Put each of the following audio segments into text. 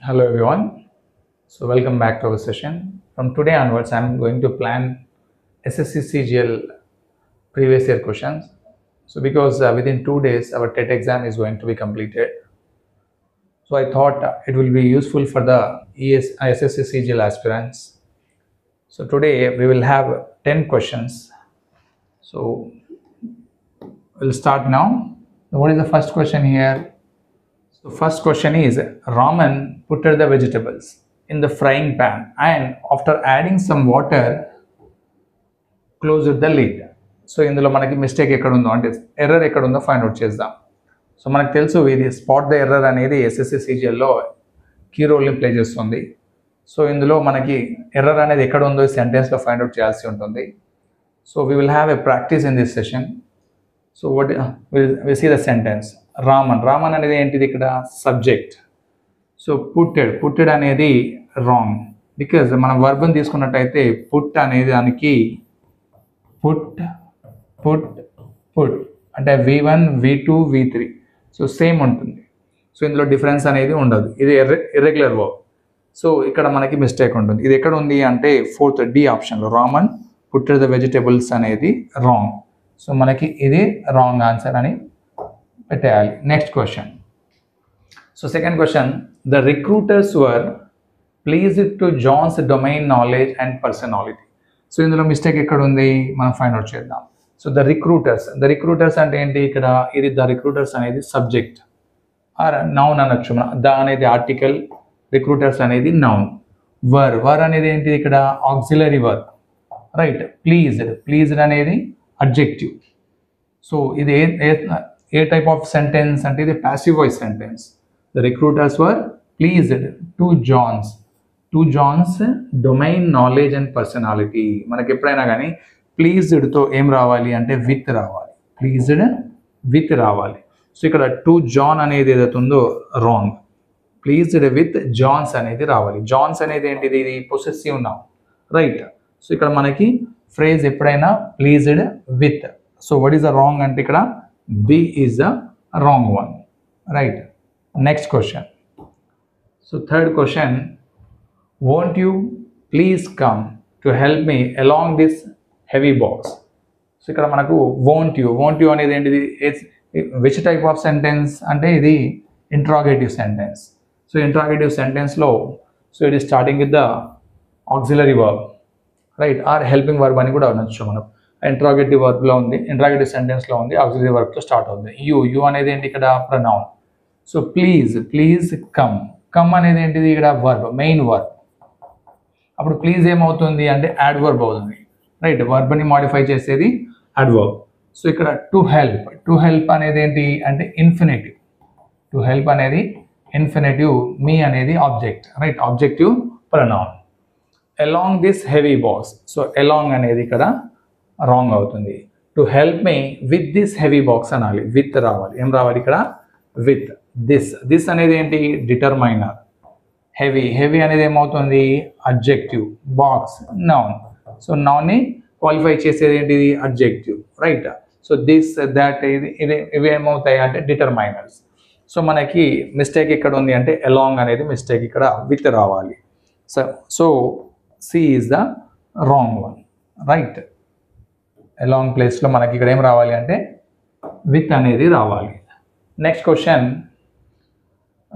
Hello everyone. So welcome back to our session. From today onwards, I'm going to plan SSC CGL previous year questions. So because within 2 days our TET exam is going to be completed. So I thought it will be useful for the SSC CGL aspirants. So today we will have 10 questions. So we'll start now. What is the first question here? So first question is Raman put the vegetables in the frying pan and after adding some water closed the lid. So ఇందులో మనకి mistake ఎక్కడ ఉందో అంటే error ఎక్కడ ఉందో find out చేద్దాం. So మనకు తెలుసు ఇది స్పాట్ ద ఎర్రర్ అనేది ఎస్ఎస్సి సిజిఎల్లో కీ రోల్ని ప్లే చేస్తుంది. సో ఇందులో మనకి ఎర్రర్ అనేది ఎక్కడ ఉందో సెంటెన్స్లో ఫైండ్ అవుట్ చేయాల్సి ఉంటుంది. So we will have a practice in this session. So what we see the sentence. Raman అనేది ఏంటిది ఇక్కడ సబ్జెక్ట్. సో పుట్టెడ్ అనేది రాంగ్ బికాజ్ మనం వర్బన్ తీసుకున్నట్టయితే పుట్ అనేది దానికి పుట్ అంటే V1 V2 V3 so same ఉంటుంది. సో ఇందులో డిఫరెన్స్ అనేది ఉండదు. ఇది ఇర్రెగ్యులర్ వర్బ్. సో ఇక్కడ మనకి మిస్టేక్ ఉంటుంది. ఇది ఎక్కడ ఉంది అంటే ఫోర్త్ డి ఆప్షన్లో రామన్ పుట్టెడ్ ద వెజిటేబుల్స్ అనేది రాంగ్. సో మనకి ఇది రాంగ్ ఆన్సర్ అని పెట్టేయాలి. Next question. So second question, the recruiters were pleased to Johne's domain knowledge and personality. So ఇందులో మిస్టేక్ ఎక్కడ ఉంది మనం ఫైండ్ అవుట్ చేద్దాం. సో ద రిక్రూటర్స్ అంటే ఏంటి ఇక్కడ ఇది ద రిక్రూటర్స్ అనేది సబ్జెక్ట్ ఆర్ నౌన్ అనొచ్చు. ద అనేది ఆర్టికల్, రిక్రూటర్స్ అనేది నౌన్. వర్ అనేది ఏంటి ఇక్కడ ఆక్సిలరీ వర్బ్, రైట్. ప్లీజ్డ్ అనేది అడ్జెక్టివ్. సో ఇది ఏ టైప్ ఆఫ్ సెంటెన్స్ అంటే ఇది passive voice sentence. The recruiters were pleased to Johne's domain knowledge and personality. మనకి ఎప్పుడైనా కానీ ప్లీజ్డ్తో ఏం రావాలి అంటే విత్ రావాలి. ప్లీజ్డ్ విత్ రావాలి. సో ఇక్కడ టు జాన్ అనేది ఏదైతే ఉందో రాంగ్. ప్లీజ్డ్ విత్ జాన్స్ అనేది రావాలి. జాన్స్ అనేది ఏంటిది ఇది పొసెసివ్ నౌన్, రైట్. సో ఇక్కడ మనకి ఫ్రేజ్ ఎప్పుడైనా pleased with. So what is the wrong అంటే ఇక్కడ B is the wrong one, right. Next question. So third question, won't you please come to help me along this heavy box. So ఇక్కడ మనకు won't you అనేది ఏంటిది which type of sentence అంటే ఇది interrogative sentence. So interrogative సెంటెన్స్లో so it is starting with the auxiliary verb, right, or helping verb అని కూడా అనొచ్చు. మనం ఇంట్రాగేటివ్ వర్బ్లో ఉంది, ఇంట్రాగేటివ్ సెంటెన్స్లో ఉంది, ఆక్సిలరీ వర్బ్తో స్టార్ట్ అవుతుంది. యూ అనేది ఏంటి ఇక్కడ ప్రనౌన్. సో ప్లీజ్ కమ్ అనేది ఏంటిది ఇక్కడ వర్బ్, మెయిన్ వర్బ్. అప్పుడు ప్లీజ్ ఏమవుతుంది అంటే యాడ్వర్బ్ అవుతుంది, రైట్. వర్బ్ని మాడిఫై చేసేది యాడ్వర్బ్. సో ఇక్కడ టు హెల్ప్ అనేది ఏంటి అంటే ఇన్ఫినిటివ్. టు హెల్ప్ అనేది ఇన్ఫినిటివ్, మీ అనేది object, right, objective pronoun. Along this heavy box. So along అనేది ఇక్కడ రాంగ్ అవుతుంది. To help me with this heavy box అనాలి, విత్ రావాలి. ఏం రావాలి ఇక్కడ విత్. దిస్ అనేది ఏంటి డిటర్మైనర్. హెవీ అనేది ఏమవుతుంది అడ్జెక్టివ్, బాక్స్ నౌన్. సో నౌన్ని క్వాలిఫై చేసేది ఏంటిది adjective, right. So this that ఇవి ఏమవుతాయి అంటే డిటర్మైనర్స్. సో మనకి మిస్టేక్ ఇక్కడ ఉంది అంటే అలాంగ్ అనేది మిస్టేక్, ఇక్కడ విత్ రావాలి. So C is the wrong one, right. Along ప్లేస్లో మనకి ఇక్కడ ఏం రావాలి అంటే విత్ అనేది రావాలి. Next question,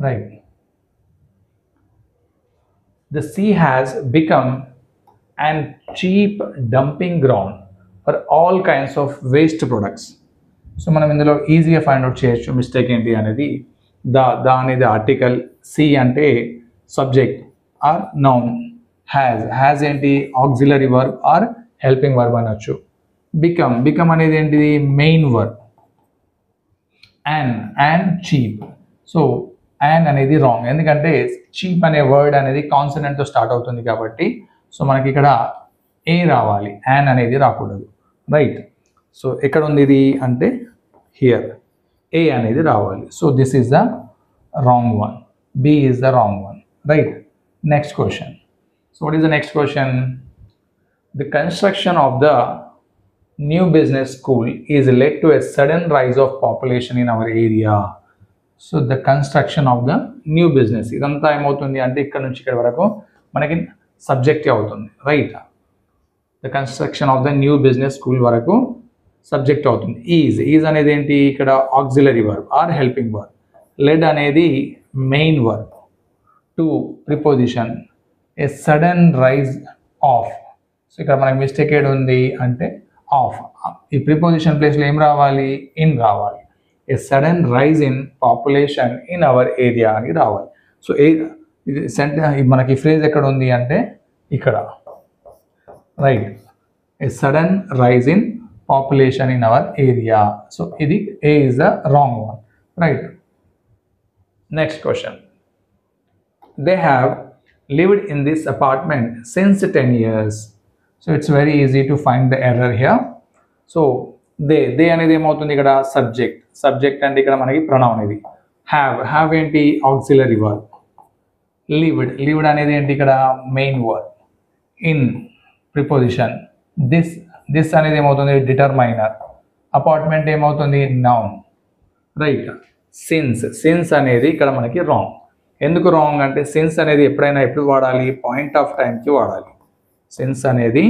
right. The sea has become an cheap dumping ground for all kinds of waste products. So మనం ఇందులో ఈజీగా ఫైండ్ అవుట్ చేయొచ్చు మిస్టేక్ ఏంటి అనేది. ద అనేది ఆర్టికల్, సి అంటే సబ్జెక్ట్ ఆర్ నౌన్, హ్యాజ్ ఏంటి auxiliary verb or helping verb అనొచ్చు. బికమ్ అనేది ఏంటిది main verb. And cheap. So and అనేది రాంగ్, ఎందుకంటే చీప్ అనే వర్డ్ అనేది కాన్సనెంట్తో స్టార్ట్ అవుతుంది కాబట్టి సో మనకి ఇక్కడ ఏ రావాలి, యాన్ అనేది రాకూడదు, రైట్. సో ఎక్కడ ఉంది ఇది అంటే హియర్ ఏ అనేది రావాలి. So this is the wrong one, B is the wrong one, right. Next question. So what is the next question. The construction of the new business school is led to a sudden rise of population in our area. So the construction of the new business, ఇదంతా ఏమవుతుంది అంటే ఇక్కడ నుంచి ఇక్కడ వరకు మనకి subject అవుతుంది, right. The construction of the new business school వరకు సబ్జెక్ట్ అవుతుంది. ఈజ్ అనేది ఏంటి, ఇక్కడ auxiliary verb or helping verb. Led అనేది main verb. To preposition, a sudden rise of. So ఇక్కడ మనకి మిస్టేక్ ఏడు ఉంది అంటే ఆఫ్. ఈ ప్రిపోజిషన్ ప్లేస్లో ఏం రావాలి, ఇన్ రావాలి. A sudden rise in population in our area అని రావాలి. సో ఇది మనకి ఫ్రేజ్ ఎక్కడ ఉంది అంటే ఇక్కడ, right. A sudden rise in population in our area. So ఇది a is the wrong one, right. Next question. They have lived in this apartment since 10 years. So it's very easy to find the error here. So they అనేది ఏమవుతుంది ఇక్కడ subject అంటే ఇక్కడ మనకి pronoun ఇది. Have ఏంటి auxiliary verb. Lived అనేది ఏంటి ఇక్కడ main verb. In preposition. This అనేది ఏమవుతుంది డిటర్మైనర్. అపార్ట్మెంట్ ఏమవుతుంది నౌన్, రైట్. సిన్స్ అనేది ఇక్కడ మనకి రాంగ్. ఎందుకు రాంగ్ అంటే సిన్స్ అనేది ఎప్పుడు వాడాలి, పాయింట్ ఆఫ్ టైంకి వాడాలి. సిన్స్ అనేది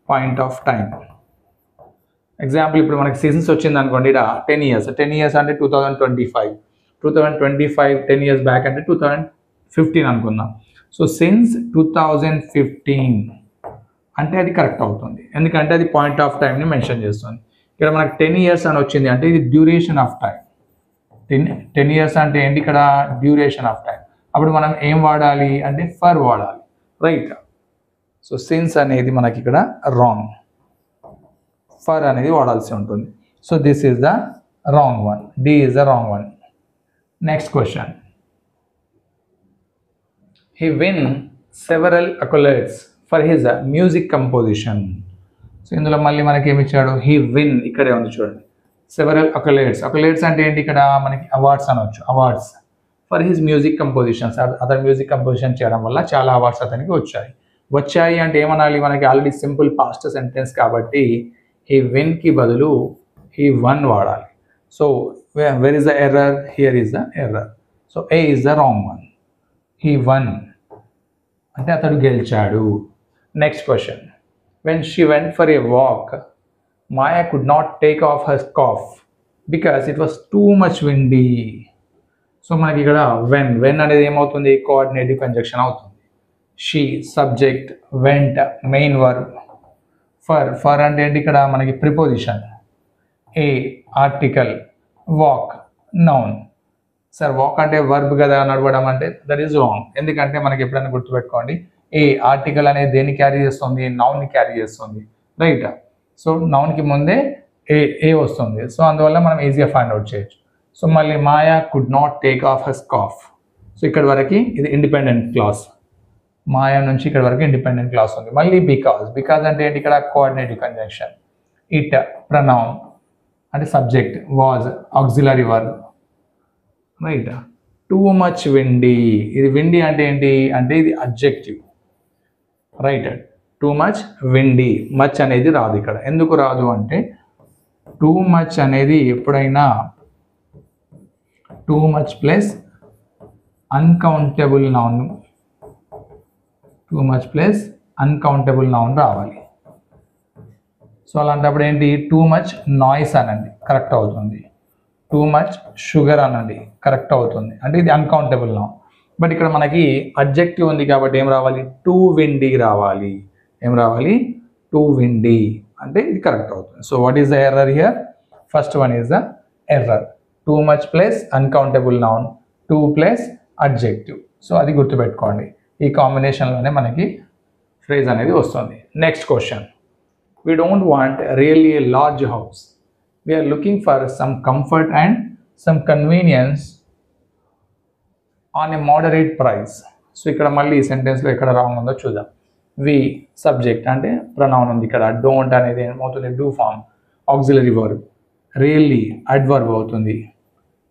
పాయింట్ ఆఫ్ టైం. ఎగ్జాంపుల్ ఇప్పుడు మనకి సిన్స్ వచ్చింది అనుకోండి, ఇక్కడ 10 years అంటే 2025. 10 years బ్యాక్ అంటే 2015 అనుకుందాం. సో సిన్స్ 2015 అంటే అది కరెక్ట్ అవుతుంది, ఎందుకంటే అది పాయింట్ ఆఫ్ టైంని మెన్షన్ చేస్తుంది. ఇక్కడ మనకి 10 years అని వచ్చింది అంటే ఇది డ్యూరేషన్ ఆఫ్ టైం. 10 years అంటే ఏంటి ఇక్కడ డ్యూరేషన్ ఆఫ్ టైం. అప్పుడు మనం ఏం వాడాలి అంటే ఫర్ వాడాలి, రైట్. సో సిన్స్ అనేది మనకి ఇక్కడ రాంగ్, ఫర్ అనేది వాడాల్సి ఉంటుంది. So this is the wrong one, D is the wrong one. Next question. He win several accolades for his music composition. So ఇందులో మళ్ళీ మనకి ఏమి ఇచ్చాడు, హీ విన్ ఇక్కడే ఉంది చూడండి. సెవరల్ అకాలర్డ్స్ అంటే ఏంటి ఇక్కడ మనకి అవార్డ్స్ అనవచ్చు. Awards for his music compositions, అతను మ్యూజిక్ కంపోజిషన్ చేయడం వల్ల చాలా అవార్డ్స్ అతనికి వచ్చాయి అంటే ఏమనాలి, మనకి ఆల్రెడీ సింపుల్ పాస్ట్ సెంటెన్స్ కాబట్టి హీ విన్కి బదులు హీ వన్ వాడాలి. So where is the error, here is the error. So A is the wrong one. He one అంటే అతడు గెలిచాడు. Next question. When she went for a walk, Maya could not take off her scarf because it was too much windy. So మనకి ఇక్కడ when అనేది ఏమవుతుంది, coordinative conjunction అవుతుంది. She subject, went main verb. For అంటే ఏంటి ఇక్కడ మనకి preposition. A article, walk noun. Sir walk అంటే వర్బ్ కదా, నడవడం అంటే దట్ ఈస్ రాంగ్. ఎందుకంటే మనకి ఎప్పుడైనా గుర్తుపెట్టుకోండి, ఏ ఆర్టికల్ అనేది దేన్ని క్యారీ చేస్తుంది, నౌన్ని క్యారీ చేస్తుంది, రైట్. సో నౌన్కి ముందే ఏ వస్తుంది. సో అందువల్ల మనం ఈజీగా ఫైండ్ అవుట్ చేయొచ్చు. సో మళ్ళీ Maya could not take off her scarf. So ఇక్కడ వరకు ఇది ఇండిపెండెంట్ క్లాస్. మాయా నుంచి ఇక్కడ వరకు ఇండిపెండెంట్ క్లాస్ ఉంది. మళ్ళీ బికాజ్ అంటే ఏంటి ఇక్కడ కోఆర్డినేటివ్ కంజంక్షన్. ఇట్ ప్రొనౌన్ అంటే subject, was auxiliary verb, right. Too much windy, ఇది విండీ అంటే ఏంటి అంటే ఇది adjective, right. Too much windy, much అనేది రాదు ఇక్కడ. ఎందుకు రాదు అంటే టూ మచ్ అనేది ఎప్పుడైనా two much plus uncountable noun, two much plus uncountable noun రావాలి. సో అలాంటప్పుడు ఏంటి, టూ మచ్ నాయిస్ అనండి, కరెక్ట్ అవుతుంది. టూ మచ్ షుగర్ అనండి, కరెక్ట్ అవుతుంది. అంటే ఇది అన్కౌంటబుల్ నౌన్. బట్ ఇక్కడ మనకి అడ్జెక్టివ్ ఉంది కాబట్టి ఏం రావాలి, టూ విండీ రావాలి. ఏం రావాలి, టూ విండీ అంటే ఇది కరెక్ట్ అవుతుంది. So what is the error here, first one is the error. Too much plus uncountable noun, too plus adjective. So అది గుర్తుపెట్టుకోండి. ఈ కాంబినేషన్లోనే మనకి ఫ్రేజ్ అనేది వస్తుంది. Next question. We don't want really a large house, we are looking for some comfort and some convenience on a moderate price. So ఇక్కడ మళ్ళీ ఈ సెంటెన్స్లో ఎక్కడ రాంగ్ ఉందో చూద్దాం. వి సబ్జెక్ట్ అంటే ప్రొనౌన్ ఉంది ఇక్కడ. డోంట్ అనేది ఏమవుతుంది, do form auxiliary verb. Really adverb అవుతుంది.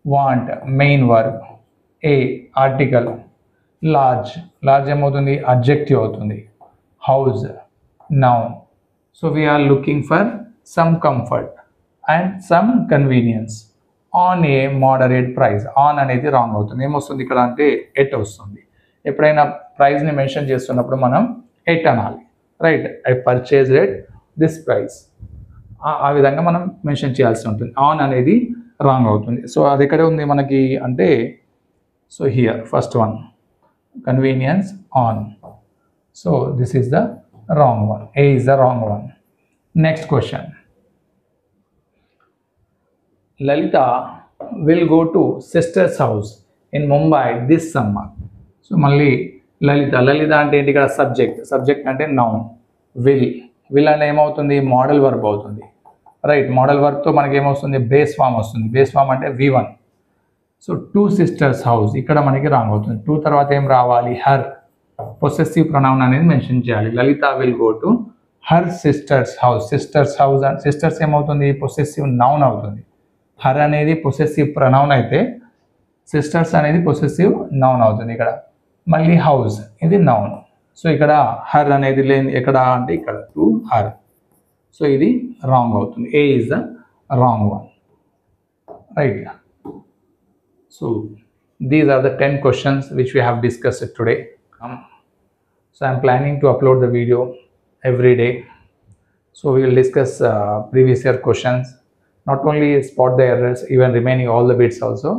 Want main verb. A article. Large ఏమవుతుంది, అడ్జెక్టివ్ అవుతుంది. House noun. So we are looking for some comfort and some convenience on a moderate price. On అనేది wrong అవుతుంది. ఏమొస్తుంది ఇక్కడ అంటే ఎట్ వస్తుంది. ఎప్పుడైనా ప్రైస్ని మెన్షన్ చేస్తున్నప్పుడు మనం ఎట్ అనాలి, right. I purchase at this price, ఆ విధంగా మనం మెన్షన్ చేయాల్సి ఉంటుంది. ఆన్ అనేది రాంగ్ అవుతుంది. సో అది ఎక్కడే ఉంది మనకి అంటే, so here first one convenience on. So this is the wrong one. A is the wrong one. Next question. Lalita will go to sister's house in Mumbai this summer. So మళ్ళీ లలిత అంటే ఏంటి ఇక్కడ subject అంటే noun. Will అంటే ఏమవుతుంది model verb అవుతుంది, right. Model వర్బ్తో మనకి ఏమవుతుంది బేస్ ఫామ్ వస్తుంది. బేస్ ఫామ్ అంటే V1. So to sisters house ఇక్కడ మనకి రాంగ్ అవుతుంది. టు తర్వాత ఏం రావాలి హర్. పొసెసివ్ ప్రొనౌన్ అనేది మెన్షన్ చేయాలి. Lalitha will go to her sister's house. Sister's house and sister's ఏమవుతుంది పొసెసివ్ నౌన్ అవుతుంది. హర్ అనేది పొసెసివ్ ప్రొనౌన్ అయితే సిస్టర్స్ అనేది పొసెసివ్ నౌన్ అవుతుంది. ఇక్కడ మళ్ళీ హౌస్ ఇది నౌన్. సో ఇక్కడ హర్ అనేది లేని ఎక్కడ అంటే ఇక్కడ టు హర్. సో ఇది రాంగ్ అవుతుంది. A is the wrong one, right. So these are the 10 questions which we have discussed today. So I am planning to upload the video every day. So we will discuss previous year questions, not only spot the errors, even remaining all the bits also.